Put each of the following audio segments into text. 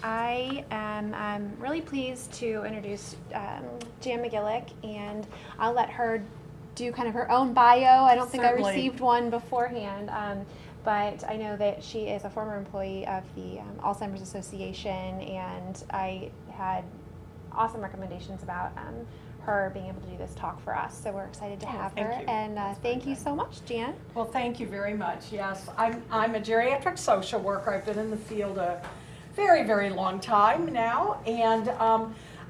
I'm really pleased to introduce Jan McGillick, and I'll let her do kind of her own bio. I don't think Certainly. I received one beforehand, but I know that she is a former employee of the Alzheimer's Association, and I had awesome recommendations about her being able to do this talk for us. So we're excited to have thank her. you. And That's thank you very so much, Jan. Well, thank you very much. Yes, I'm a geriatric social worker. I've been in the field a very, very long time now, and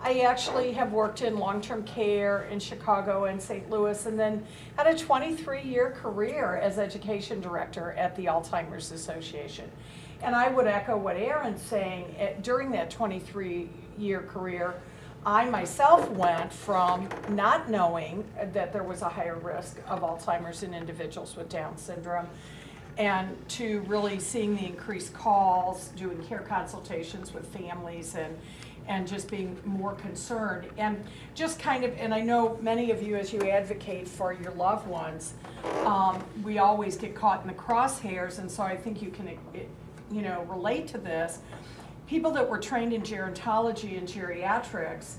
I actually have worked in long-term care in Chicago and St. Louis, and then had a 23-year career as education director at the Alzheimer's Association. And I would echo what Erin's saying. During that 23-year career, I myself went from not knowing that there was a higher risk of Alzheimer's in individuals with Down syndrome, and to really seeing the increased calls, doing care consultations with families, and just being more concerned. And just kind of, and I know many of you, as you advocate for your loved ones, we always get caught in the crosshairs, and so I think you can relate to this. People that were trained in gerontology and geriatrics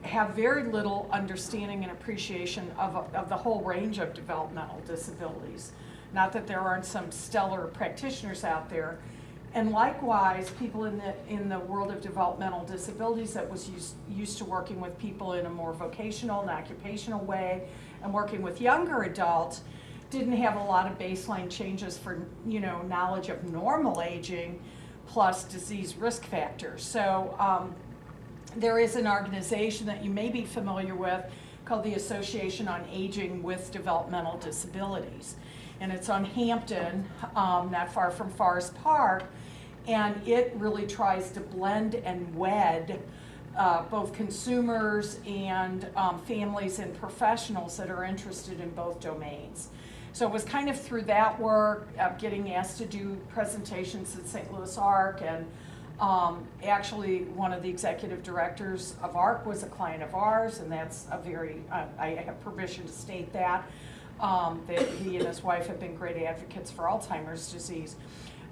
have very little understanding and appreciation of the whole range of developmental disabilities. Not that there aren't some stellar practitioners out there. And likewise, people in the world of developmental disabilities that was used to working with people in a more vocational and occupational way, and working with younger adults, didn't have a lot of baseline changes for knowledge of normal aging plus disease risk factors. So there is an organization that you may be familiar with called the Association on Aging with Developmental Disabilities. And it's on Hampton, not far from Forest Park, and it really tries to blend and wed both consumers and families and professionals that are interested in both domains. So it was kind of through that work, getting asked to do presentations at St. Louis ARC, and actually one of the executive directors of ARC was a client of ours, and that's a very, I have permission to state that he and his wife have been great advocates for Alzheimer's disease.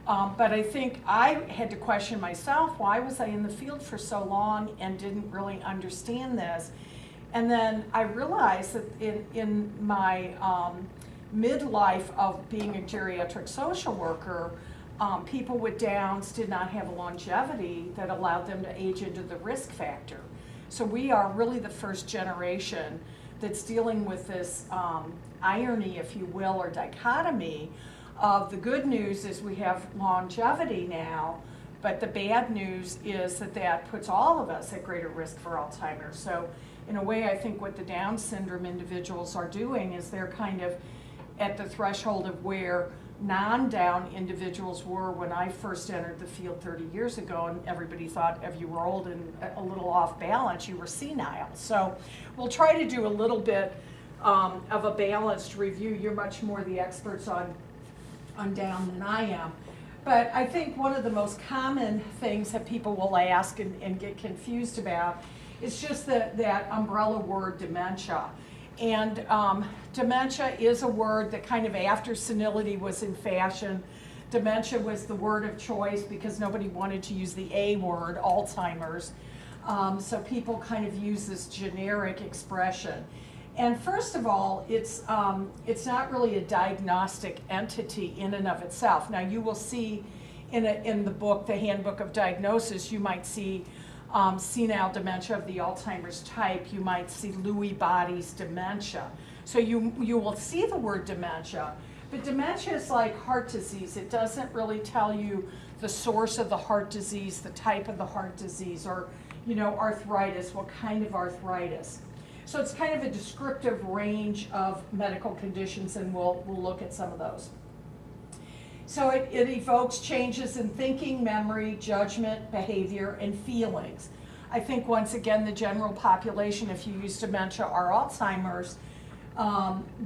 But I think I had to question myself, why was I in the field for so long and didn't really understand this? And then I realized that in my midlife of being a geriatric social worker, people with Downs did not have a longevity that allowed them to age into the risk factor. So we are really the first generation that's dealing with this irony, if you will, or dichotomy of the good news is we have longevity now, but the bad news is that puts all of us at greater risk for Alzheimer's. So in a way, I think what the Down syndrome individuals are doing is they're kind of at the threshold of where non-Down individuals were when I first entered the field 30 years ago, and everybody thought if you were old and a little off balance, you were senile. So we'll try to do a little bit of a balanced review. You're much more the experts on Down than I am. But I think one of the most common things that people will ask and get confused about is just that umbrella word dementia. And dementia is a word that kind of after senility was in fashion. Dementia was the word of choice because nobody wanted to use the A word, Alzheimer's. So people kind of use this generic expression. And first of all, it's not really a diagnostic entity in and of itself. Now you will see in the book, the Handbook of Diagnosis, you might see senile dementia of the Alzheimer's type. You might see Lewy bodies dementia. So you will see the word dementia, but dementia is like heart disease. It doesn't really tell you the source of the heart disease, the type of the heart disease, or arthritis, what kind of arthritis. So it's kind of a descriptive range of medical conditions, and we'll look at some of those. So it evokes changes in thinking, memory, judgment, behavior, and feelings. I think once again the general population, if you use dementia or Alzheimer's,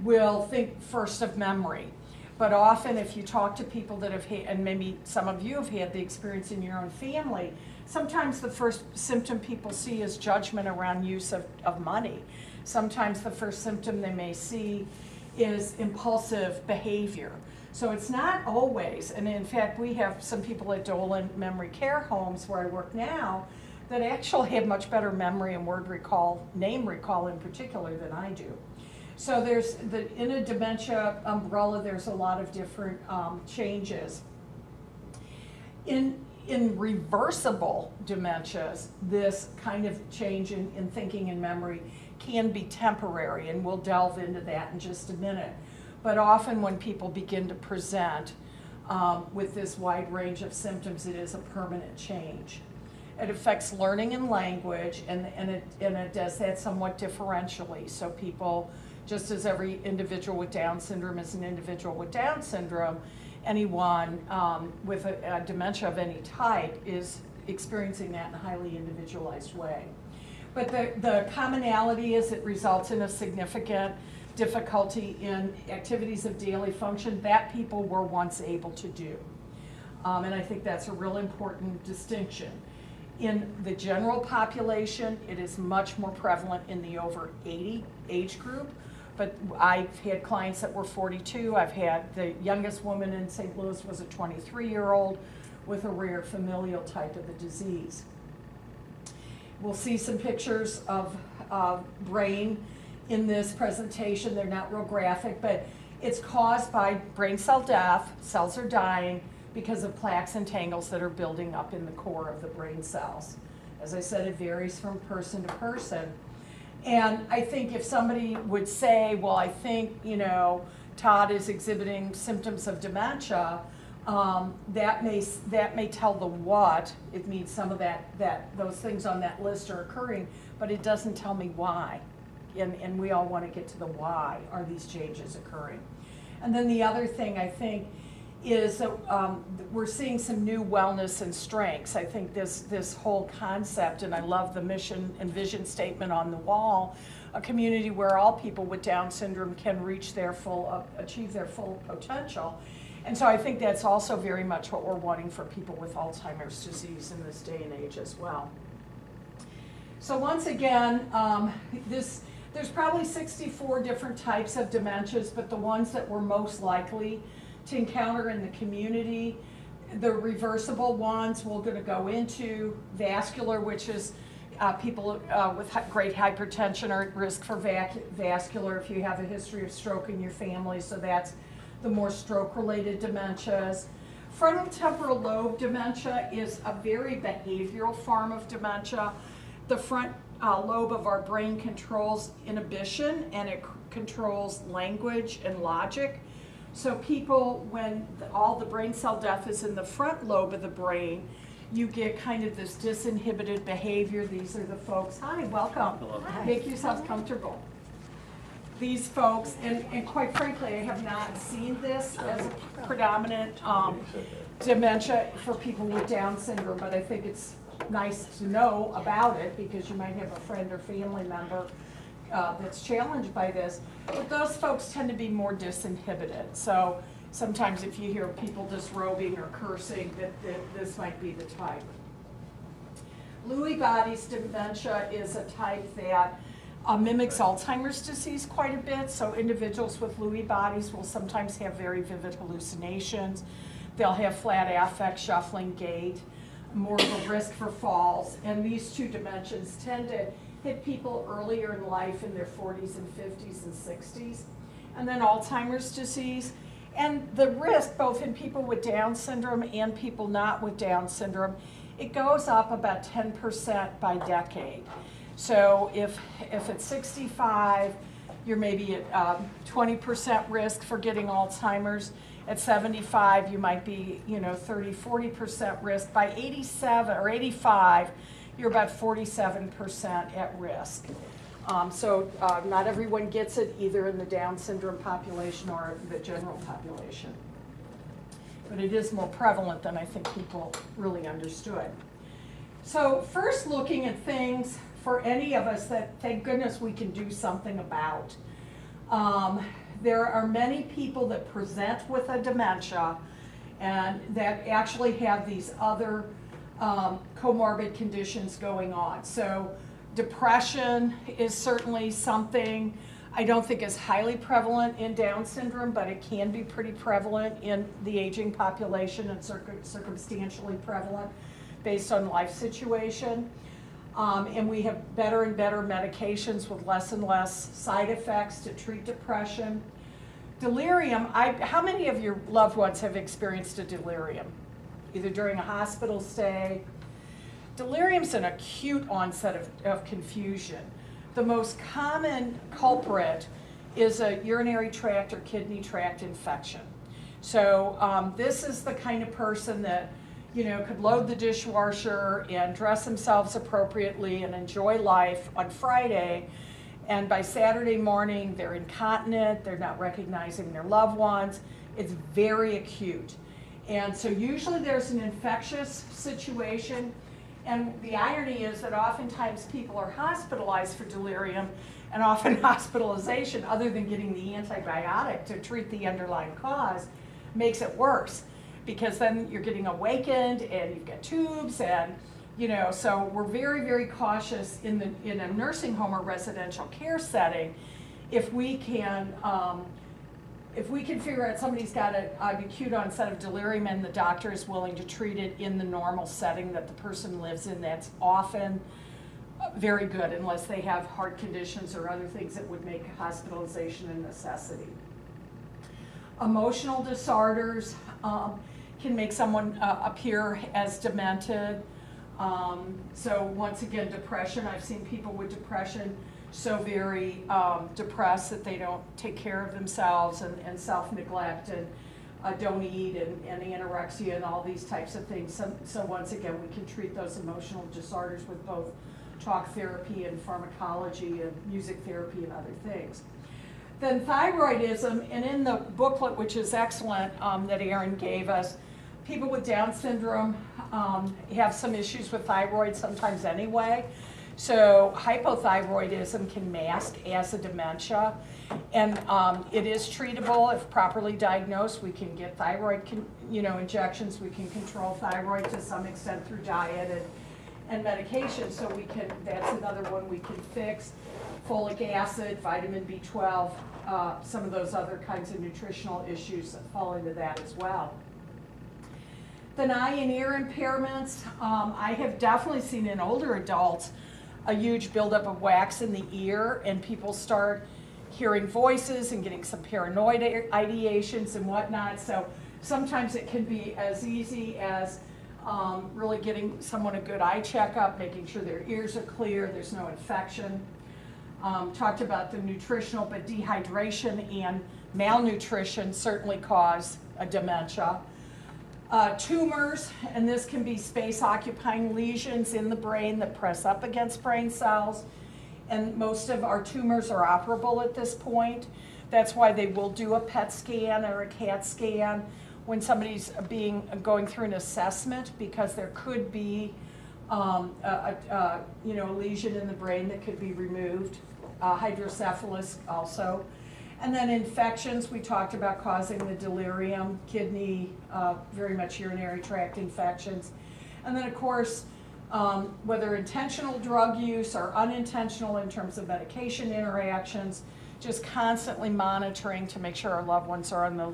will think first of memory. But often if you talk to people that have had, and maybe some of you have had the experience in your own family, sometimes the first symptom people see is judgment around use of money. Sometimes the first symptom they may see is impulsive behavior. So it's not always, and in fact, we have some people at Dolan Memory Care Homes where I work now that actually have much better memory and word recall, name recall in particular, than I do. So in a dementia umbrella, there's a lot of different changes. In reversible dementias, this kind of change in thinking and memory can be temporary, and we'll delve into that in just a minute. But often when people begin to present with this wide range of symptoms, it is a permanent change. It affects learning and language, and it does that somewhat differentially. So people, just as every individual with Down syndrome is an individual with Down syndrome, anyone with a dementia of any type is experiencing that in a highly individualized way. But the commonality is it results in a significant difficulty in activities of daily function that people were once able to do. And I think that's a real important distinction. In the general population, it is much more prevalent in the over 80 age group. But I've had clients that were 42. I've had the youngest woman in St. Louis was a 23-year-old with a rare familial type of the disease. We'll see some pictures of brain in this presentation. They're not real graphic, but it's caused by brain cell death. Cells are dying because of plaques and tangles that are building up in the core of the brain cells. As I said, it varies from person to person. And I think if somebody would say, well, I think, Todd is exhibiting symptoms of dementia, that may tell the what. It means some of those things on that list are occurring, but it doesn't tell me why. And we all want to get to the why are these changes occurring. And then the other thing I think is that we're seeing some new wellness and strengths. I think this whole concept, and I love the mission and vision statement on the wall, a community where all people with Down syndrome can reach achieve their full potential. And so I think that's also very much what we're wanting for people with Alzheimer's disease in this day and age as well. So once again, there's probably 64 different types of dementias, but the ones that we're most likely to encounter in the community, the reversible ones we're going to go into, vascular, which is people with great hypertension are at risk for vascular if you have a history of stroke in your family, so that's the more stroke-related dementias. Frontal temporal lobe dementia is a very behavioral form of dementia. The front lobe of our brain controls inhibition, and it controls language and logic. So people, when all the brain cell death is in the front lobe of the brain, you get kind of this disinhibited behavior. These are the folks. Hi, welcome. Hello. Make yourselves comfortable. These folks, and quite frankly, I have not seen this as a predominant dementia for people with Down syndrome, but I think it's nice to know about it because you might have a friend or family member that's challenged by this. But those folks tend to be more disinhibited. So sometimes if you hear people disrobing or cursing, that this might be the type. Lewy bodies dementia is a type that mimics Alzheimer's disease quite a bit. So individuals with Lewy bodies will sometimes have very vivid hallucinations. They'll have flat affect, shuffling gait, more of a risk for falls. And these two dimensions tend to hit people earlier in life in their 40s and 50s and 60s. And then Alzheimer's disease. And the risk, both in people with Down syndrome and people not with Down syndrome, it goes up about 10% by decade. So if at 65, you're maybe at 20% risk for getting Alzheimer's. At 75, you might be 30, 40% risk. By 87 or 85, you're about 47% at risk. So not everyone gets it, either in the Down syndrome population or the general population. But it is more prevalent than I think people really understood. So first, looking at things for any of us that, thank goodness, we can do something about. There are many people that present with a dementia and that actually have these other comorbid conditions going on. So depression is certainly something. I don't think is highly prevalent in Down syndrome, but it can be pretty prevalent in the aging population and circumstantially prevalent based on life situation. And we have better and better medications with less and less side effects to treat depression. Delirium, how many of your loved ones have experienced a delirium? Either during a hospital stay. Delirium's an acute onset of confusion. The most common culprit is a urinary tract or kidney tract infection. So this is the kind of person that, you know, could load the dishwasher and dress themselves appropriately and enjoy life on Friday, and by Saturday morning they're incontinent, they're not recognizing their loved ones. It's very acute. And so usually there's an infectious situation, and the irony is that oftentimes people are hospitalized for delirium, and often hospitalization, other than getting the antibiotic to treat the underlying cause, makes it worse, because then you're getting awakened and you've got tubes, and you know, so we're very, very cautious in a nursing home or residential care setting. If we can figure out somebody's got an acute onset of delirium and the doctor is willing to treat it in the normal setting that the person lives in, that's often very good, unless they have heart conditions or other things that would make hospitalization a necessity. Emotional disorders can make someone appear as demented. So once again, depression. I've seen people with depression so very depressed that they don't take care of themselves, and self-neglect, and don't eat, and anorexia and all these types of things. So once again, we can treat those emotional disorders with both talk therapy and pharmacology and music therapy and other things. Then thyroidism, and in the booklet, which is excellent, that Erin gave us, people with Down syndrome have some issues with thyroid sometimes anyway. So hypothyroidism can mask as a dementia, and it is treatable if properly diagnosed. We can get thyroid injections. We can control thyroid to some extent through diet and medication. So that's another one we can fix. Folic acid, vitamin B12, some of those other kinds of nutritional issues that fall into that as well. Then eye and ear impairments. I have definitely seen in older adults a huge buildup of wax in the ear, and people start hearing voices and getting some paranoid ideations and whatnot. So sometimes it can be as easy as really getting someone a good eye checkup, making sure their ears are clear, there's no infection. Talked about the nutritional, but dehydration and malnutrition certainly cause a dementia. Tumors, and this can be space-occupying lesions in the brain that press up against brain cells, and most of our tumors are operable at this point. That's why they will do a PET scan or a CAT scan when somebody's going through an assessment, because there could be a lesion in the brain that could be removed. Hydrocephalus also. And then infections, we talked about causing the delirium, kidney, very much urinary tract infections. And then of course, whether intentional drug use or unintentional in terms of medication interactions, just constantly monitoring to make sure our loved ones are on the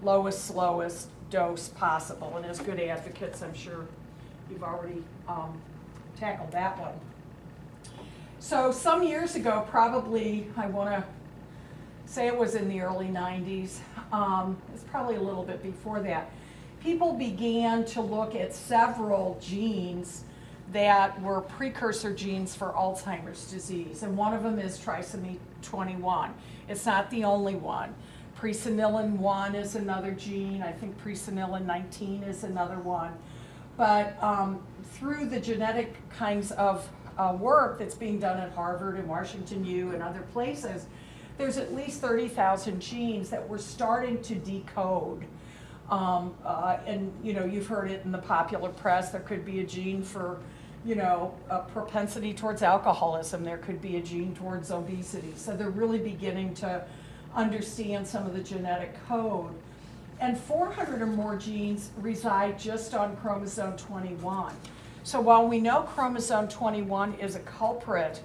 lowest, slowest dose possible. And as good advocates, I'm sure you've already tackled that one. So some years ago, probably, I want to say it was in the early 90s, it's probably a little bit before that, people began to look at several genes that were precursor genes for Alzheimer's disease, and one of them is trisomy 21. It's not the only one. Presenilin 1 is another gene. I think presenilin 19 is another one. But through the genetic kinds of work that's being done at Harvard and Washington U and other places, there's at least 30,000 genes that we're starting to decode. And you've heard it in the popular press. There could be a gene for, a propensity towards alcoholism. There could be a gene towards obesity. So they're really beginning to understand some of the genetic code. And 400 or more genes reside just on chromosome 21. So while we know chromosome 21 is a culprit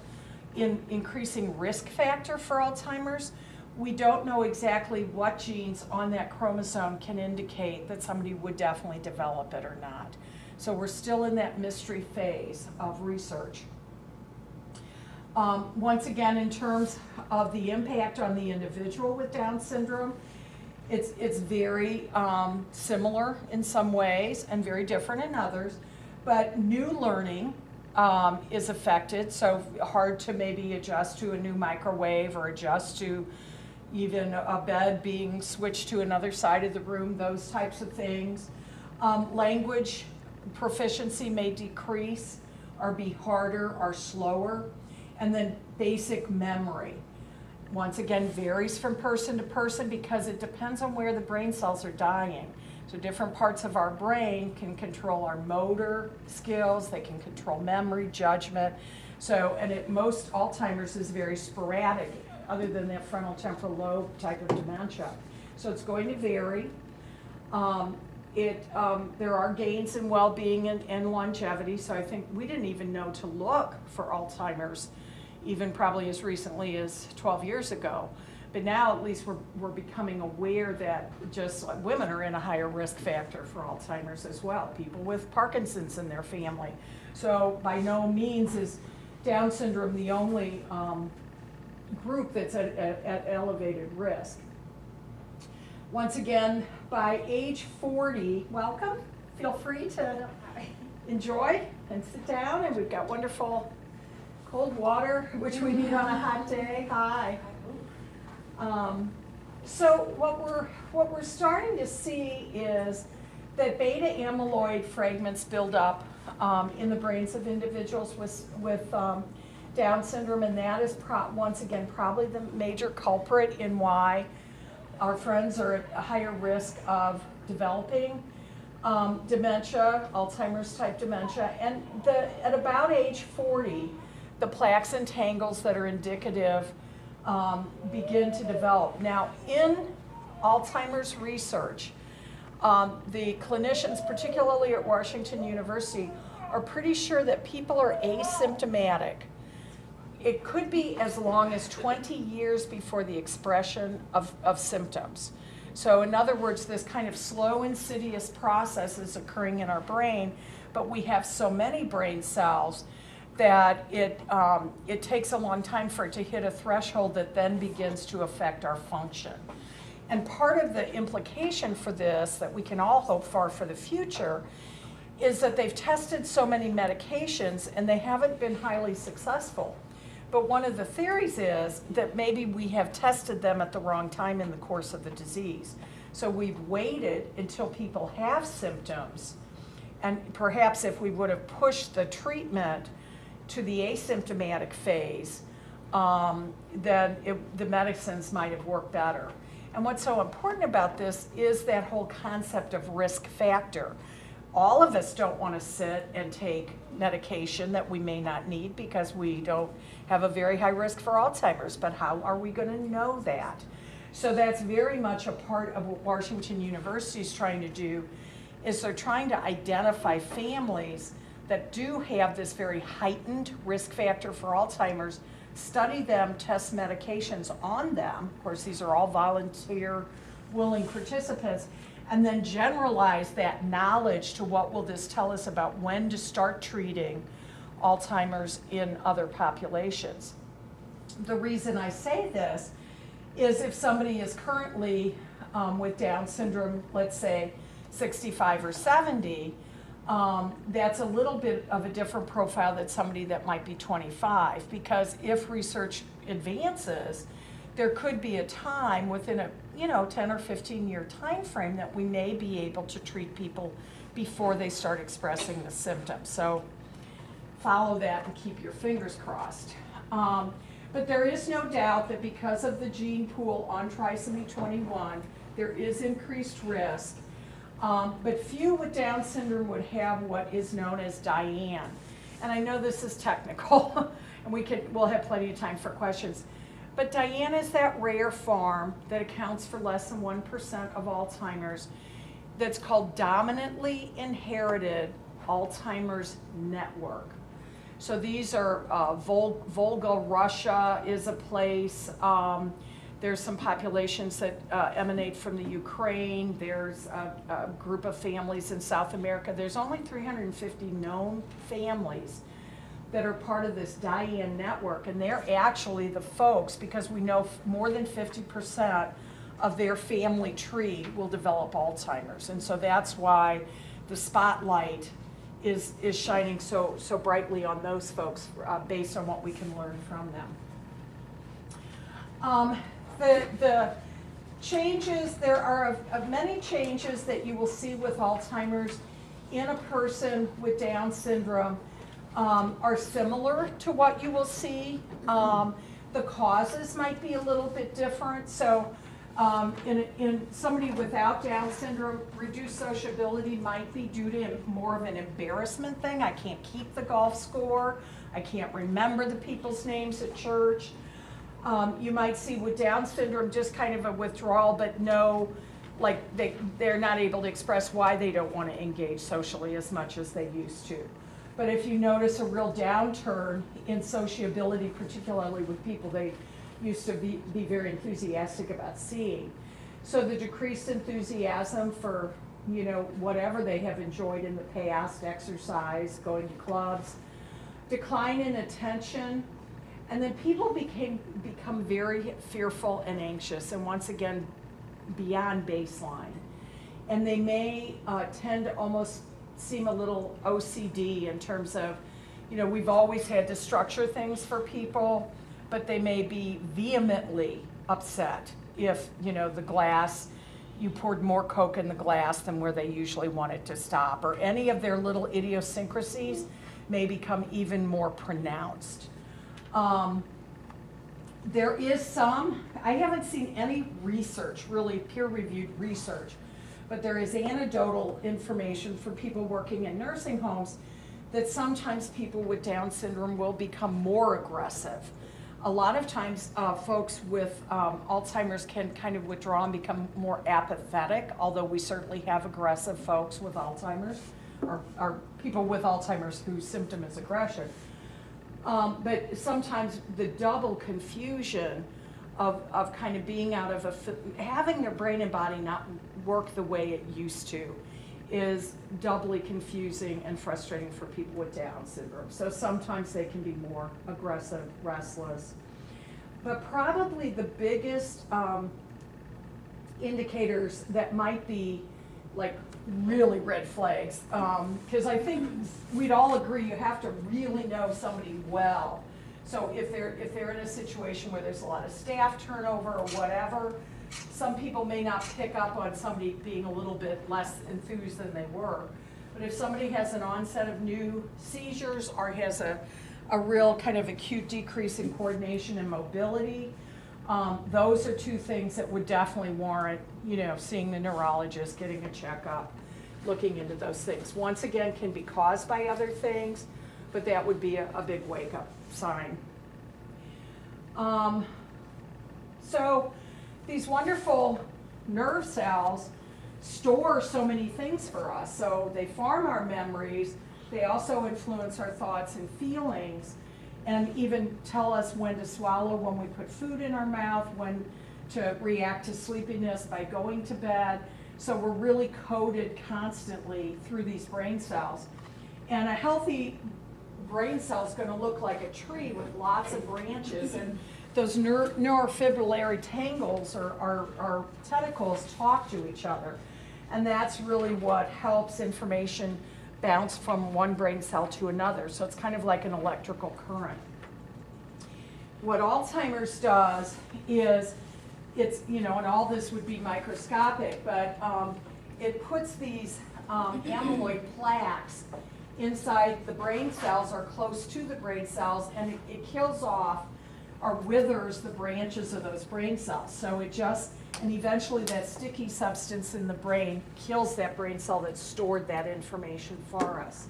increasing risk factor for Alzheimer's. We don't know exactly what genes on that chromosome can indicate that somebody would definitely develop it or not. So we're still in that mystery phase of research. Once again, in terms of the impact on the individual with Down syndrome, it's very similar in some ways and very different in others, but new learning is affected, so hard to maybe adjust to a new microwave or adjust to even a bed being switched to another side of the room, those types of things. Language proficiency may decrease or be harder or slower. And then basic memory, once again, varies from person to person because it depends on where the brain cells are dying. So different parts of our brain can control our motor skills, they can control memory, judgment. So, and most Alzheimer's is very sporadic, other than that frontal temporal lobe type of dementia. So it's going to vary. There are gains in well-being and longevity, so I think we didn't even know to look for Alzheimer's even probably as recently as 12 years ago. But now at least we're becoming aware that just like women are in a higher risk factor for Alzheimer's as well, people with Parkinson's in their family. So by no means is Down syndrome the only group that's at elevated risk. Once again, by age 40, welcome. Feel free to enjoy and sit down, and we've got wonderful cold water, which we need on a hot day. Hi. So what we're starting to see is that beta amyloid fragments build up in the brains of individuals with Down syndrome, and that is once again probably the major culprit in why our friends are at a higher risk of developing dementia, Alzheimer's type dementia, and at about age 40, the plaques and tangles that are indicative begin to develop. Now, in Alzheimer's research, the clinicians, particularly at Washington University, are pretty sure that people are asymptomatic. It could be as long as 20 years before the expression of symptoms. So in other words, this kind of slow, insidious process is occurring in our brain, but we have so many brain cells that it takes a long time for it to hit a threshold that then begins to affect our function. And part of the implication for this that we can all hope for the future is that they've tested so many medications and they haven't been highly successful. But one of the theories is that maybe we have tested them at the wrong time in the course of the disease. So we've waited until people have symptoms, and perhaps if we would have pushed the treatment to the asymptomatic phase, then the medicines might have worked better. And what's so important about this is that whole concept of risk factor. All of us don't want to sit and take medication that we may not need because we don't have a very high risk for Alzheimer's, but how are we going to know that? So that's very much a part of what Washington University is trying to do, is they're trying to identify families that do have this very heightened risk factor for Alzheimer's, study them, test medications on them. Of course, these are all volunteer, willing participants, and then generalize that knowledge to what will this tell us about when to start treating Alzheimer's in other populations. The reason I say this is if somebody is currently with Down syndrome, let's say 65 or 70, that's a little bit of a different profile than somebody that might be 25, because if research advances, there could be a time within a 10 or 15 year time frame that we may be able to treat people before they start expressing the symptoms. So follow that and keep your fingers crossed. But there is no doubt that because of the gene pool on trisomy 21, there is increased risk. But few with Down syndrome would have what is known as DIAN. And I know this is technical, and we'll have plenty of time for questions. But DIAN is that rare form that accounts for less than 1% of Alzheimer's that's called dominantly inherited Alzheimer's network. So these are Volga, Russia is a place. There's some populations that emanate from the Ukraine. There's a group of families in South America. There's only 350 known families that are part of this Diane network, and they're actually the folks, because we know more than 50% of their family tree will develop Alzheimer's, and so that's why the spotlight is shining so brightly on those folks based on what we can learn from them. The changes, there are many changes that you will see with Alzheimer's in a person with Down syndrome are similar to what you will see. The causes might be a little bit different. So in somebody without Down syndrome, reduced sociability might be due to more of an embarrassment thing. I can't keep the golf score. I can't remember the people's names at church. You might see with Down syndrome just kind of a withdrawal, but no, like they're not able to express why they don't want to engage socially as much as they used to. But if you notice a real downturn in sociability, particularly with people they used to be very enthusiastic about seeing. So the decreased enthusiasm for, you know, whatever they have enjoyed in the past, exercise, going to clubs, decline in attention, and then people become very fearful and anxious, and once again, beyond baseline. And they may tend to almost seem a little OCD in terms of, you know, we've always had to structure things for people, but they may be vehemently upset if, you know, the glass, you poured more Coke in the glass than where they usually want it to stop, or any of their little idiosyncrasies may become even more pronounced. There is some, I haven't seen any research, really peer-reviewed research, but there is anecdotal information for people working in nursing homes that sometimes people with Down syndrome will become more aggressive. A lot of times folks with Alzheimer's can kind of withdraw and become more apathetic, although we certainly have aggressive folks with Alzheimer's, or people with Alzheimer's whose symptom is aggression. But sometimes the double confusion of kind of being out of having their brain and body not work the way it used to is doubly confusing and frustrating for people with Down syndrome. So sometimes they can be more aggressive, restless. But probably the biggest indicators that might be like really red flags, because I think we'd all agree you have to really know somebody well. So if they're in a situation where there's a lot of staff turnover or whatever, some people may not pick up on somebody being a little bit less enthused than they were. But if somebody has an onset of new seizures or has a real kind of acute decrease in coordination and mobility, those are two things that would definitely warrant, you know, seeing the neurologist, getting a checkup, looking into those things. Once again, can be caused by other things, but that would be a big wake-up sign. So these wonderful nerve cells store so many things for us. So they form our memories, they also influence our thoughts and feelings, and even tell us when to swallow when we put food in our mouth, when to react to sleepiness by going to bed. So we're really coded constantly through these brain cells. And a healthy brain cell is going to look like a tree with lots of branches, and those neurofibrillary tangles or tentacles talk to each other. And that's really what helps information bounce from one brain cell to another. So it's kind of like an electrical current. What Alzheimer's does is, it's, you know, and all this would be microscopic, but it puts these amyloid plaques inside the brain cells or close to the brain cells, and it kills off or withers the branches of those brain cells. So it just, and eventually that sticky substance in the brain kills that brain cell that stored that information for us.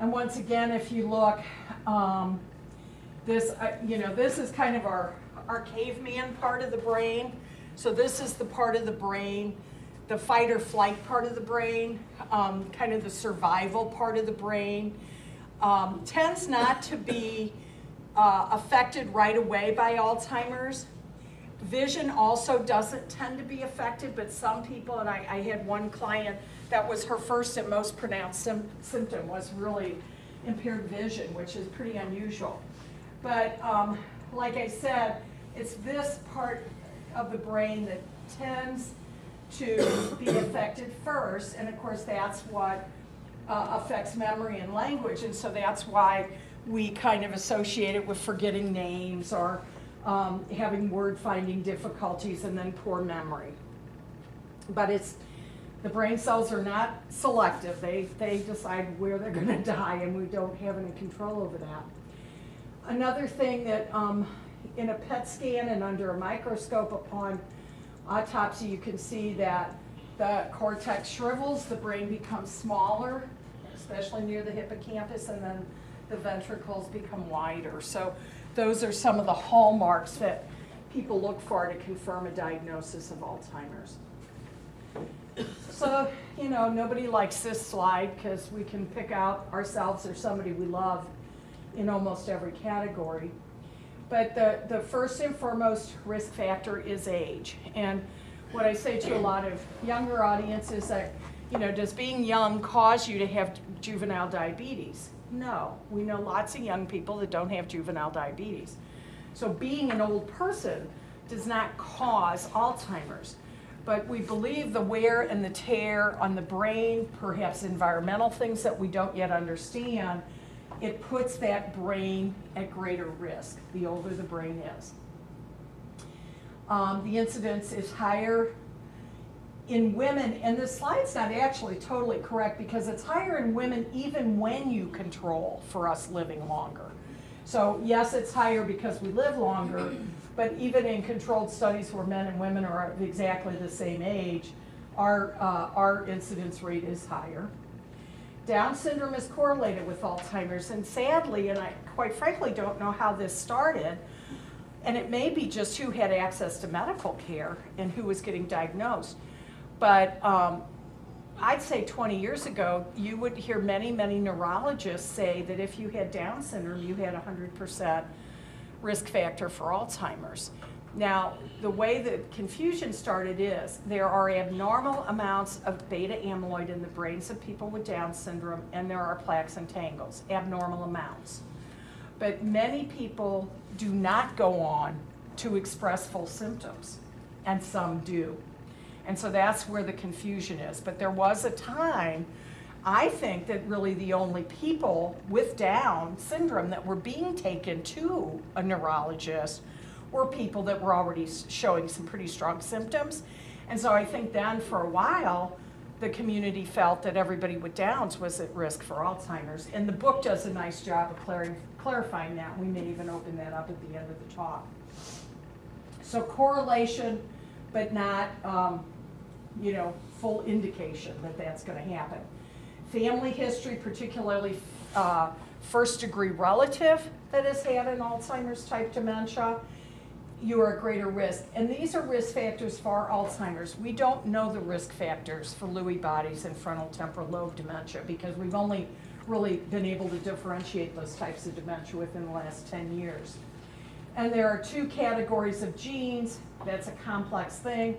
And once again, if you look, this, you know, this is kind of our caveman part of the brain. So this is the part of the brain, the fight or flight part of the brain, kind of the survival part of the brain. tends not to be affected right away by Alzheimer's. Vision also doesn't tend to be affected, but some people, and I had one client that was her first and most pronounced symptom was really impaired vision, which is pretty unusual. But like I said, it's this part of the brain that tends to be affected first, and of course that's what affects memory and language, and so that's why we kind of associate it with forgetting names or having word finding difficulties and then poor memory. But the brain cells are not selective. They decide where they're going to die, and we don't have any control over that. Another thing that in a PET scan and under a microscope upon autopsy, you can see that the cortex shrivels, the brain becomes smaller, especially near the hippocampus, and then the ventricles become wider. So those are some of the hallmarks that people look for to confirm a diagnosis of Alzheimer's. So, you know, nobody likes this slide because we can pick out ourselves or somebody we love in almost every category. But the first and foremost risk factor is age. And what I say to a lot of younger audiences that, you know, does being young cause you to have juvenile diabetes? No. We know lots of young people that don't have juvenile diabetes. So being an old person does not cause Alzheimer's. But we believe the wear and the tear on the brain, perhaps environmental things that we don't yet understand, it puts that brain at greater risk the older the brain is. The incidence is higher in women, and this slide's not actually totally correct because it's higher in women even when you control for us living longer. So yes, it's higher because we live longer, but even in controlled studies where men and women are exactly the same age, our incidence rate is higher. Down syndrome is correlated with Alzheimer's, and sadly, and I quite frankly don't know how this started, and it may be just who had access to medical care and who was getting diagnosed, but I'd say 20 years ago, you would hear many, many neurologists say that if you had Down syndrome, you had 100% risk factor for Alzheimer's. Now, the way the confusion started is there are abnormal amounts of beta amyloid in the brains of people with Down syndrome, and there are plaques and tangles, abnormal amounts. But many people do not go on to express full symptoms, and some do. And so that's where the confusion is. But there was a time, I think, that really the only people with Down syndrome that were being taken to a neurologist were people that were already showing some pretty strong symptoms. And so I think then for a while, the community felt that everybody with Downs was at risk for Alzheimer's. And the book does a nice job of clarifying that. We may even open that up at the end of the talk. So correlation, but not full indication that that's going to happen. Family history, particularly first degree relative that has had an Alzheimer's type dementia, you are at greater risk. And these are risk factors for Alzheimer's. We don't know the risk factors for Lewy bodies and frontal temporal lobe dementia because we've only really been able to differentiate those types of dementia within the last 10 years. And there are two categories of genes. That's a complex thing.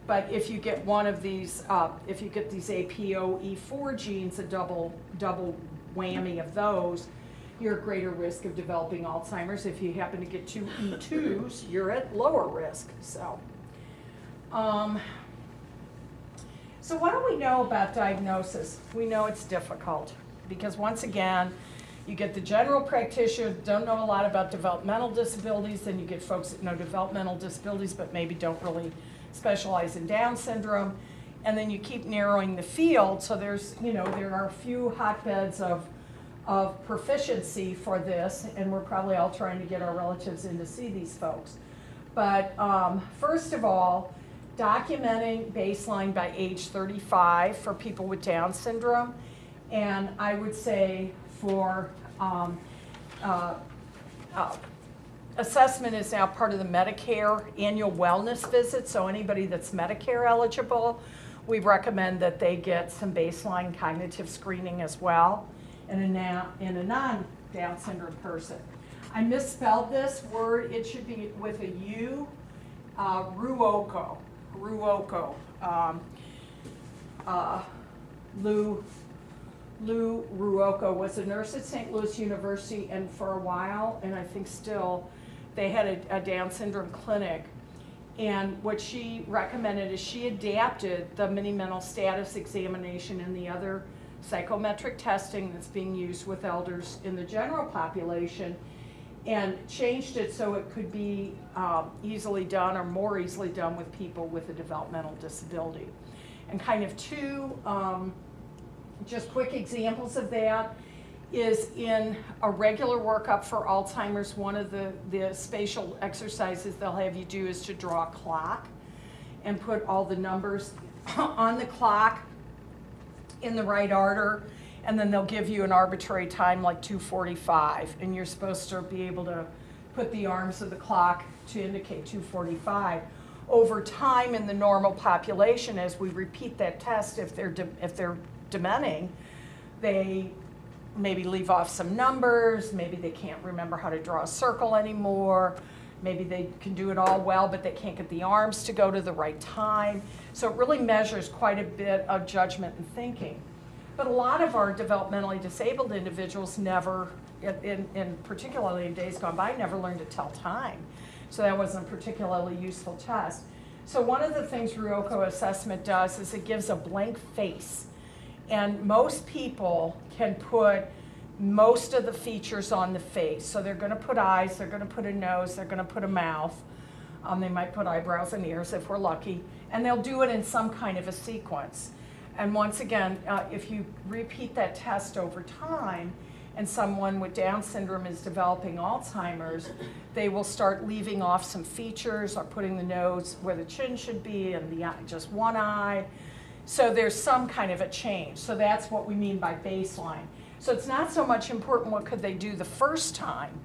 But if you get one of these, if you get these APOE4 genes, a double whammy of those, you're at greater risk of developing Alzheimer's. If you happen to get two E2s, you're at lower risk. So what do we know about diagnosis? We know it's difficult because once again, you get the general practitioner who don't know a lot about developmental disabilities, then you get folks that know developmental disabilities but maybe don't really specialize in Down syndrome, and then you keep narrowing the field. So there's, there are a few hotbeds of proficiency for this, and we're probably all trying to get our relatives in to see these folks. But first of all, documenting baseline by age 35 for people with Down syndrome, and I would say for assessment is now part of the Medicare annual wellness visit, so anybody that's Medicare eligible, we recommend that they get some baseline cognitive screening as well. in a non-Down syndrome person. I misspelled this word. It should be with a U, Ruoko. Lou Ruoko was a nurse at St. Louis University, and for a while, and I think still, they had a Down syndrome clinic. And what she recommended is she adapted the mini mental status examination and the other psychometric testing that's being used with elders in the general population, and changed it so it could be easily done or more easily done with people with a developmental disability. And kind of two just quick examples of that is in a regular workup for Alzheimer's. One of the spatial exercises they'll have you do is to draw a clock and put all the numbers on the clock in the right order, and then they'll give you an arbitrary time like 2:45, and you're supposed to be able to put the arms of the clock to indicate 2:45. Over time in the normal population, as we repeat that test, if they're dementing, they maybe leave off some numbers, maybe they can't remember how to draw a circle anymore, maybe they can do it all well, but they can't get the arms to go to the right time. So it really measures quite a bit of judgment and thinking. But a lot of our developmentally disabled individuals never, particularly in days gone by, never learned to tell time. So that wasn't a particularly useful test. So one of the things Ruoko assessment does is it gives a blank face. And most people can put most of the features on the face. So they're going to put eyes, they're going to put a nose, they're going to put a mouth. They might put eyebrows and ears if we're lucky. And they'll do it in some kind of a sequence. And once again, if you repeat that test over time, and someone with Down syndrome is developing Alzheimer's, they will start leaving off some features or putting the nose where the chin should be and the eye, just one eye. So there's some kind of a change. So that's what we mean by baseline. So it's not so much important what could they do the first time,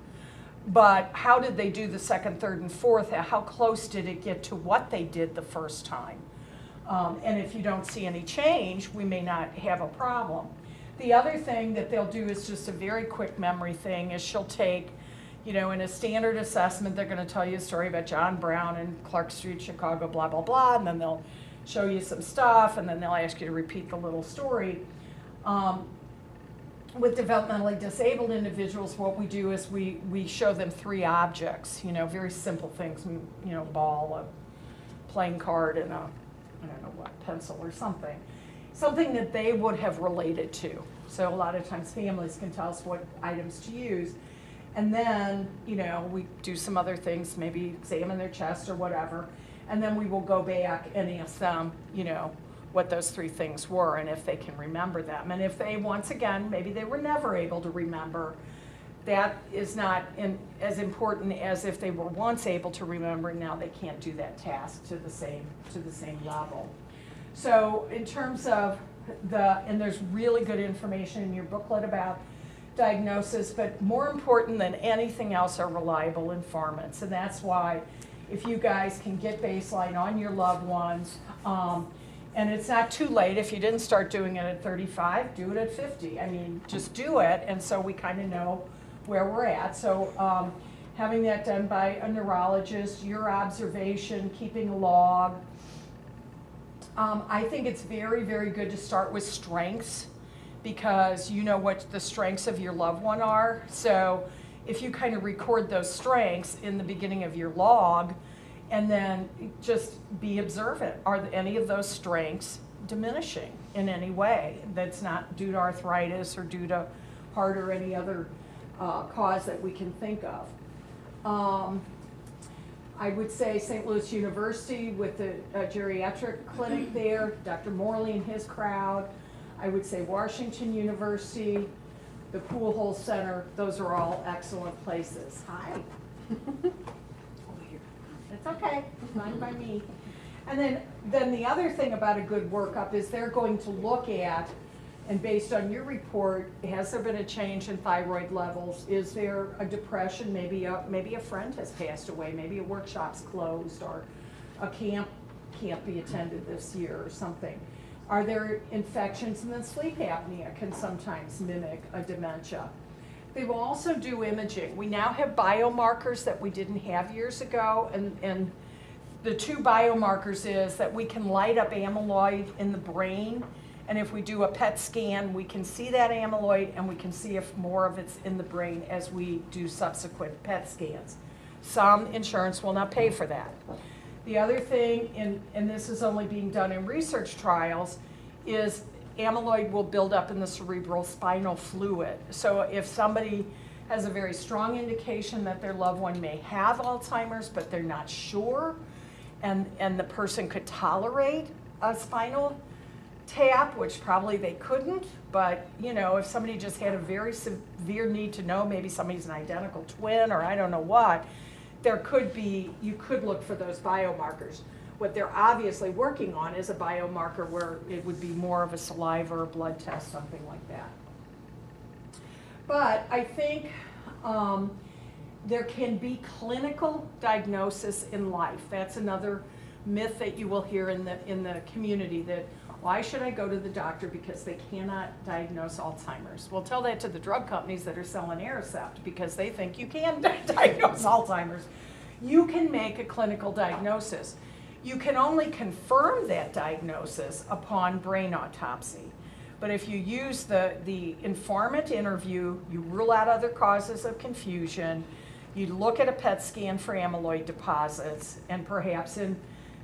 but how did they do the second, third, and fourth? How close did it get to what they did the first time? And if you don't see any change, we may not have a problem. The other thing that they'll do is just a very quick memory thing is she'll take, in a standard assessment, they're going to tell you a story about John Brown and Clark Street, Chicago, blah, blah, blah, and then they'll show you some stuff, and then they'll ask you to repeat the little story. With developmentally disabled individuals, what we do is we show them three objects, very simple things, a ball, a playing card, and a, I don't know what, pencil or something. Something that they would have related to. So a lot of times families can tell us what items to use. And then, we do some other things, maybe examine their chest or whatever. And then we will go back and ask them, what those three things were and if they can remember them. And if they, once again, maybe they were never able to remember, that is not as important as if they were once able to remember and now they can't do that task to the same level. So in terms of and there's really good information in your booklet about diagnosis, but more important than anything else are reliable informants. And that's why if you guys can get baseline on your loved ones, and it's not too late. If you didn't start doing it at 35, do it at 50. I mean, just do it, and so we kind of know where we're at. So having that done by a neurologist, your observation, keeping a log. I think it's very, very good to start with strengths because you know what the strengths of your loved one are. So if you kind of record those strengths in the beginning of your log, and then just be observant. Are any of those strengths diminishing in any way that's not due to arthritis or due to heart or any other cause that we can think of? I would say St. Louis University with the geriatric clinic there, Dr. Morley and his crowd. I would say Washington University, the Pool Hole Center, those are all excellent places. Hi. It's okay, fine by me. And then the other thing about a good workup is they're going to look at, and based on your report, has there been a change in thyroid levels? Is there a depression? Maybe a friend has passed away, maybe a workshop's closed, or a camp can't be attended this year or something. Are there infections? And then sleep apnea can sometimes mimic a dementia. They will also do imaging. We now have biomarkers that we didn't have years ago, and the two biomarkers is that we can light up amyloid in the brain, and if we do a PET scan, we can see that amyloid and we can see if more of it's in the brain as we do subsequent PET scans. Some insurance will not pay for that. The other thing, and this is only being done in research trials, is amyloid will build up in the cerebral spinal fluid. So if somebody has a very strong indication that their loved one may have Alzheimer's, but they're not sure, and the person could tolerate a spinal tap, which probably they couldn't, but you know, if somebody just had a very severe need to know, maybe somebody's an identical twin or I don't know what, there could be, you could look for those biomarkers. What they're obviously working on is a biomarker where it would be more of a saliva or blood test, something like that. But I think there can be clinical diagnosis in life. That's another myth that you will hear in the community, that why should I go to the doctor because they cannot diagnose Alzheimer's? Well, tell that to the drug companies that are selling Aricept because they think you can diagnose Alzheimer's. You can make a clinical diagnosis. You can only confirm that diagnosis upon brain autopsy. But if you use the informant interview, you rule out other causes of confusion, you look at a PET scan for amyloid deposits, and perhaps in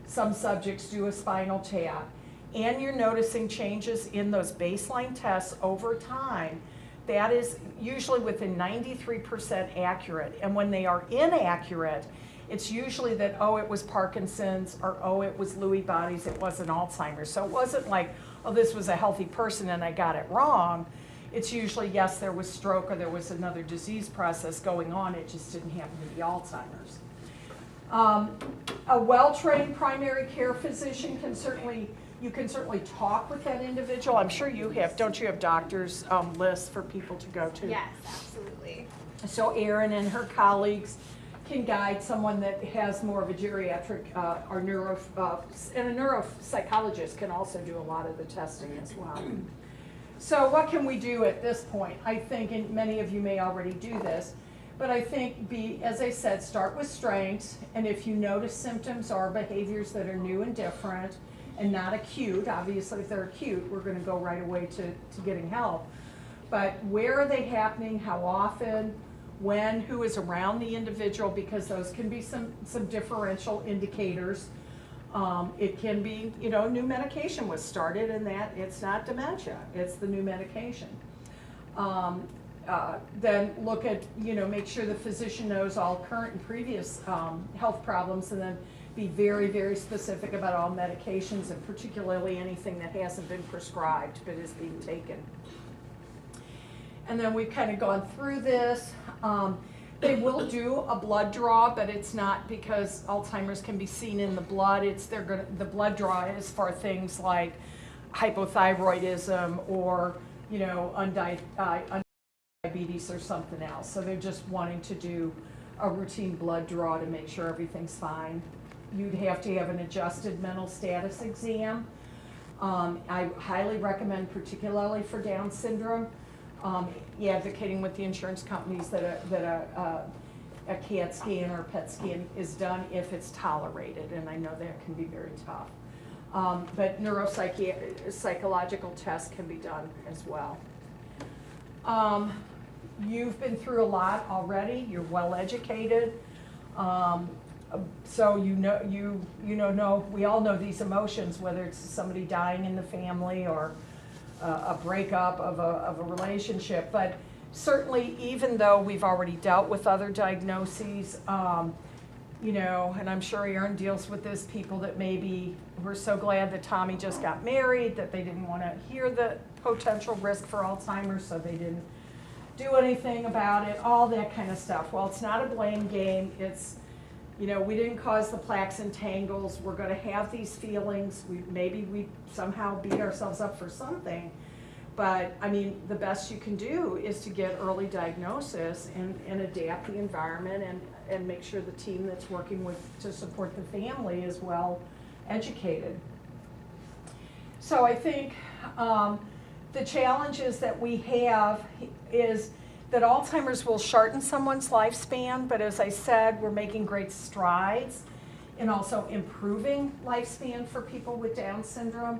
some subjects do a spinal tap, and you're noticing changes in those baseline tests over time, that is usually within 93% accurate. And when they are inaccurate, it's usually that, oh, it was Parkinson's, or oh, it was Lewy bodies, it wasn't Alzheimer's. So it wasn't like, oh, this was a healthy person and I got it wrong. It's usually, yes, there was stroke or there was another disease process going on, it just didn't happen to be Alzheimer's. A well-trained primary care physician can certainly, you can certainly talk with that individual. I'm sure you have, don't you have doctors' lists for people to go to? Yes, absolutely. So Erin and her colleagues can guide someone that has more of a geriatric or and a neuropsychologist can also do a lot of the testing as well. So what can we do at this point? I think, and many of you may already do this, but I think as I said, start with strengths, and if you notice symptoms or behaviors that are new and different and not acute, obviously if they're acute, we're going to go right away to getting help. But where are they happening, how often, when, who is around the individual, because those can be some differential indicators. It can be, you know, new medication was started and that it's not dementia, it's the new medication. Then look at, you know, make sure the physician knows all current and previous health problems, and then be very, very specific about all medications, and particularly anything that hasn't been prescribed but is being taken. And then we've kind of gone through this. They will do a blood draw, but it's not because Alzheimer's can be seen in the blood. It's the blood draw is for things like hypothyroidism or, you know, diabetes or something else. So they're just wanting to do a routine blood draw to make sure everything's fine. You'd have to have an adjusted mental status exam. I highly recommend, particularly for Down syndrome, advocating with the insurance companies that a CAT scan or a PET scan is done if it's tolerated, and I know that can be very tough. But neuropsychological tests can be done as well. You've been through a lot already. You're well educated, so we all know these emotions, whether it's somebody dying in the family or a breakup of a relationship. But certainly, even though we've already dealt with other diagnoses, you know, and I'm sure Erin deals with this, people that maybe were so glad that Tommy just got married that they didn't want to hear the potential risk for Alzheimer's, so they didn't do anything about it, all that kind of stuff. Well, it's not a blame game. It's, you know, we didn't cause the plaques and tangles. We're going to have these feelings. Maybe we somehow beat ourselves up for something. But, I mean, the best you can do is to get early diagnosis and adapt the environment and make sure the team that's working to support the family is well educated. So I think the challenges that we have is that Alzheimer's will shorten someone's lifespan, but as I said, we're making great strides in also improving lifespan for people with Down syndrome.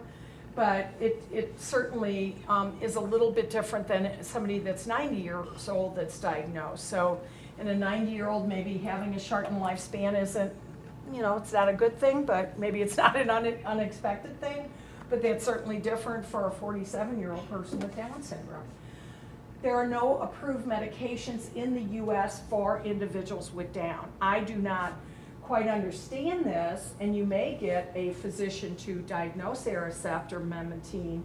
But it certainly is a little bit different than somebody that's 90 years old that's diagnosed. So in a 90-year-old, maybe having a shortened lifespan isn't, it's not a good thing, but maybe it's not an unexpected thing. But that's certainly different for a 47-year-old person with Down syndrome. There are no approved medications in the U.S. for individuals with Down. I do not quite understand this, and you may get a physician to diagnose Aricept or memantine,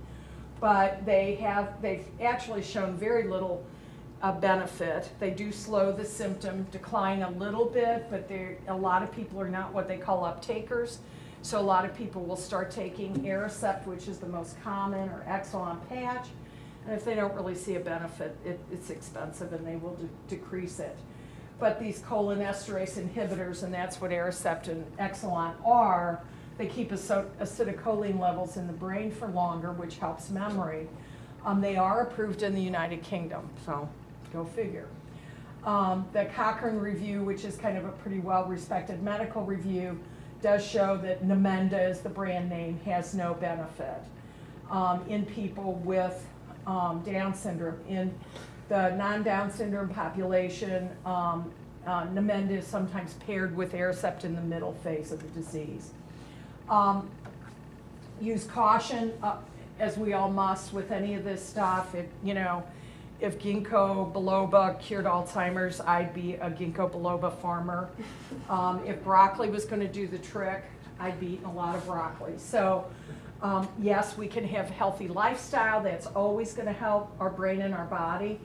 but they've actually shown very little benefit. They do slow the symptom decline a little bit, but a lot of people are not what they call uptakers. So a lot of people will start taking Aricept, which is the most common, or Exelon patch, and if they don't really see a benefit, it's expensive and they will decrease it. But these cholinesterase inhibitors, and that's what Aricept and Exelon are, they keep acetylcholine levels in the brain for longer, which helps memory. They are approved in the United Kingdom, so go figure. The Cochrane review, which is kind of a pretty well-respected medical review, does show that Namenda is the brand name, has no benefit in people with Down syndrome. In the non-Down syndrome population, Namenda is sometimes paired with Aricept in the middle phase of the disease. Use caution, as we all must with any of this stuff. If ginkgo biloba cured Alzheimer's, I'd be a ginkgo biloba farmer. If broccoli was going to do the trick, I'd be eating a lot of broccoli. So yes, we can have a healthy lifestyle. That's always going to help our brain and our body.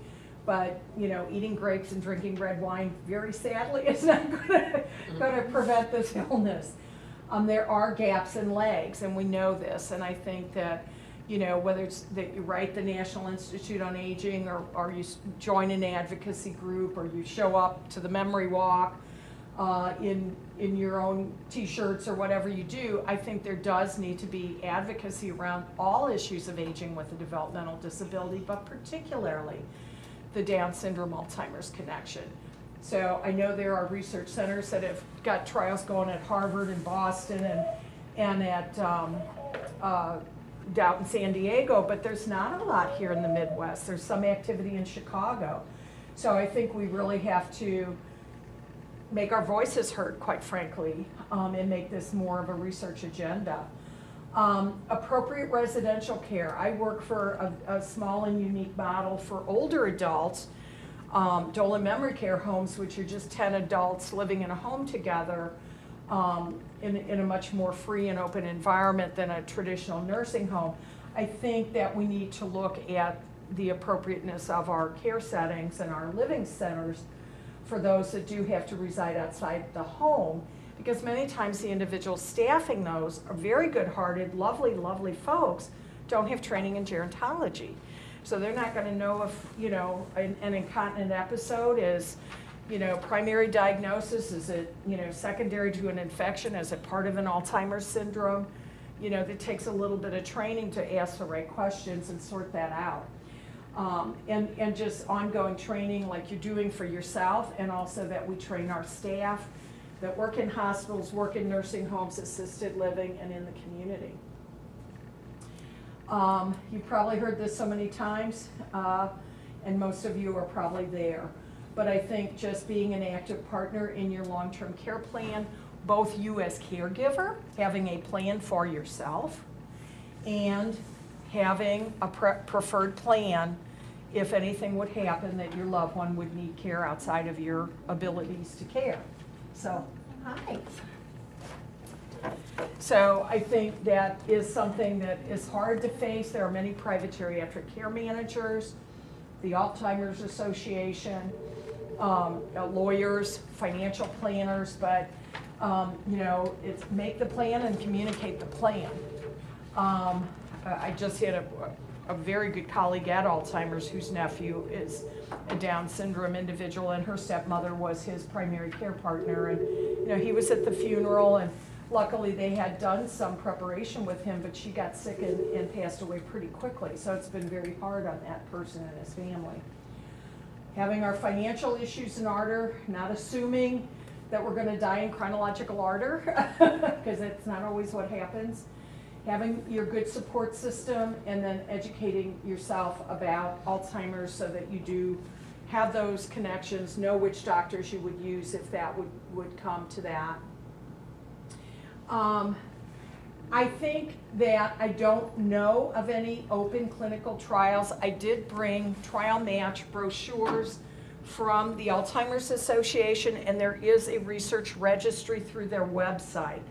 But eating grapes and drinking red wine, very sadly, is not going to prevent this illness. There are gaps in legs, and we know this. And I think that whether it's that you write the National Institute on Aging, or you join an advocacy group, or you show up to the memory walk in your own t-shirts or whatever you do, I think there does need to be advocacy around all issues of aging with a developmental disability, but particularly the Down syndrome Alzheimer's connection. So I know there are research centers that have got trials going at Harvard and Boston and at out in San Diego, but there's not a lot here in the Midwest. There's some activity in Chicago. So I think we really have to make our voices heard, quite frankly, and make this more of a research agenda. Appropriate residential care. I work for a small and unique model for older adults, Dolan Memory Care homes, which are just 10 adults living in a home together in a much more free and open environment than a traditional nursing home. I think that we need to look at the appropriateness of our care settings and our living centers for those that do have to reside outside the home, because many times the individuals staffing those are very good-hearted, lovely, lovely folks, don't have training in gerontology. So they're not going to know if, an incontinent episode is, primary diagnosis, is it, secondary to an infection, is it part of an Alzheimer's syndrome? That takes a little bit of training to ask the right questions and sort that out. And just ongoing training like you're doing for yourself, and also that we train our staff that work in hospitals, work in nursing homes, assisted living, and in the community. You've probably heard this so many times, and most of you are probably there. But I think just being an active partner in your long-term care plan, both you as caregiver, having a plan for yourself, and having a preferred plan if anything would happen that your loved one would need care outside of your abilities to care. So, hi. So I think that is something that is hard to face. There are many private geriatric care managers, the Alzheimer's Association, lawyers, financial planners, but it's make the plan and communicate the plan. I just had a very good colleague at Alzheimer's whose nephew is a Down syndrome individual, and her stepmother was his primary care partner, and he was at the funeral, and Luckily, they had done some preparation with him, but she got sick and passed away pretty quickly. So it's been very hard on that person and his family. Having our financial issues in order, not assuming that we're going to die in chronological order, because it's not always what happens. Having your good support system, and then educating yourself about Alzheimer's so that you do have those connections, know which doctors you would use if that would come to that. I think that I don't know of any open clinical trials. I did bring trial match brochures from the Alzheimer's Association, and there is a research registry through their website.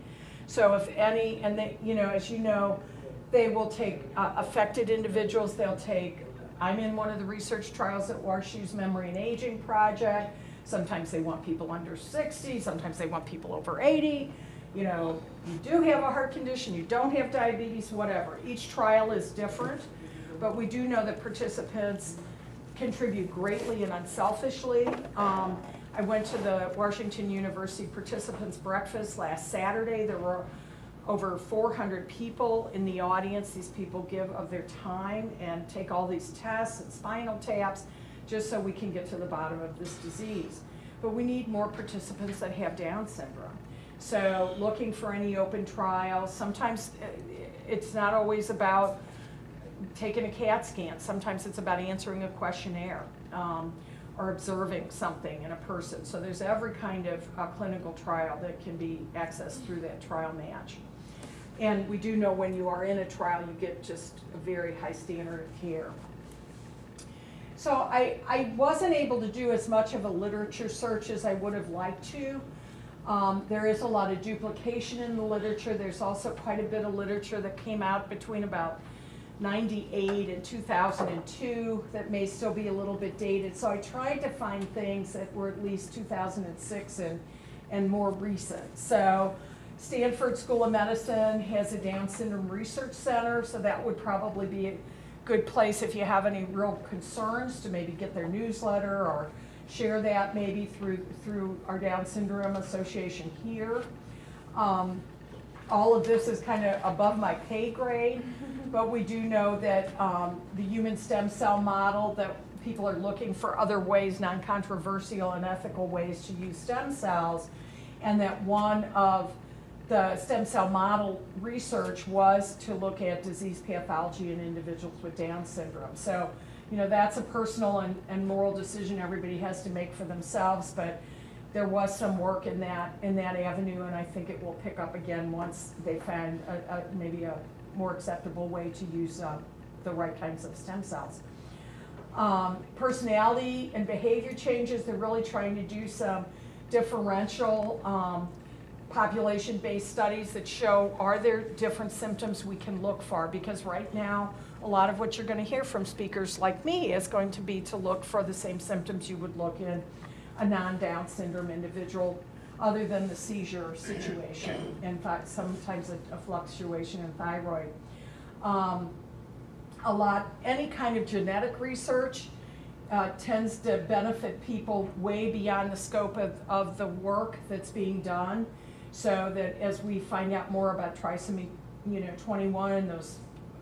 So if any, and they, as you know, they will take affected individuals, they'll take, I'm in one of the research trials at WashU's Memory and Aging Project. Sometimes they want people under 60, sometimes they want people over 80. You do have a heart condition, you don't have diabetes, whatever. Each trial is different, but we do know that participants contribute greatly and unselfishly. I went to the Washington University Participants Breakfast last Saturday. There were over 400 people in the audience. These people give of their time and take all these tests and spinal taps just so we can get to the bottom of this disease. But we need more participants that have Down syndrome. So looking for any open trials. Sometimes it's not always about taking a CAT scan. Sometimes it's about answering a questionnaire or observing something in a person. So there's every kind of clinical trial that can be accessed through that trial match. And we do know when you are in a trial, you get just a very high standard of care. So I wasn't able to do as much of a literature search as I would have liked to. There is a lot of duplication in the literature. There's also quite a bit of literature that came out between about 98 and 2002 that may still be a little bit dated. So I tried to find things that were at least 2006 and more recent. So Stanford School of Medicine has a Down Syndrome Research Center, so that would probably be a good place if you have any real concerns to maybe get their newsletter or share that maybe through our Down Syndrome Association here. All of this is kind of above my pay grade, but we do know that the human stem cell model, that people are looking for other ways, non-controversial and ethical ways to use stem cells, and that one of the stem cell model research was to look at disease pathology in individuals with Down syndrome. So, that's a personal and moral decision everybody has to make for themselves, but there was some work in that avenue, and I think it will pick up again once they find maybe a more acceptable way to use the right kinds of stem cells. Personality and behavior changes, they're really trying to do some differential population-based studies that show, are there different symptoms we can look for? Because right now, a lot of what you're going to hear from speakers like me is going to be to look for the same symptoms you would look in a non-Down syndrome individual, other than the seizure situation. In fact, sometimes a fluctuation in thyroid. Any kind of genetic research tends to benefit people way beyond the scope of the work that's being done, so that as we find out more about trisomy 21 and those,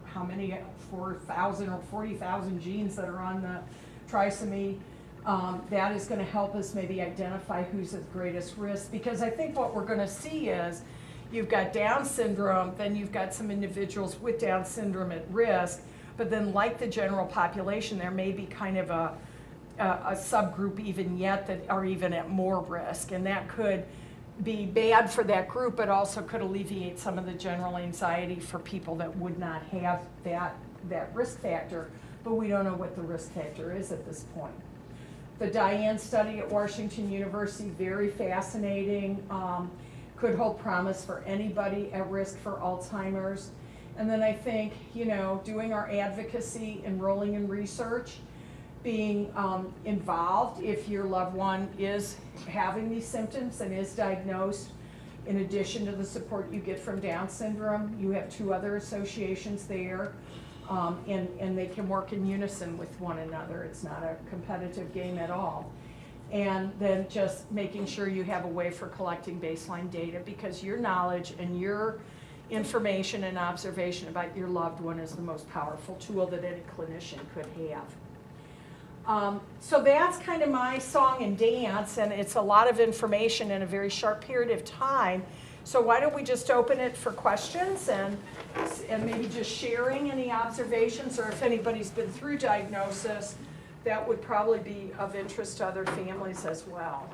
how many, 4,000 or 40,000 genes that are on the trisomy, that is going to help us maybe identify who's at greatest risk. Because I think what we're going to see is you've got Down syndrome, then you've got some individuals with Down syndrome at risk, but then like the general population, there may be kind of a subgroup even yet that are even at more risk, and that could be bad for that group, but also could alleviate some of the general anxiety for people that would not have that risk factor, but we don't know what the risk factor is at this point. The Diane study at Washington University, very fascinating, could hold promise for anybody at risk for Alzheimer's. And then I think, doing our advocacy, enrolling in research, being involved if your loved one is having these symptoms and is diagnosed. In addition to the support you get from Down syndrome, you have 2 other associations there, and they can work in unison with one another. It's not a competitive game at all. And then just making sure you have a way for collecting baseline data, because your knowledge and your information and observation about your loved one is the most powerful tool that any clinician could have. So that's kind of my song and dance, and it's a lot of information in a very short period of time. So why don't we just open it for questions and maybe just sharing any observations, or if anybody's been through diagnosis, that would probably be of interest to other families as well.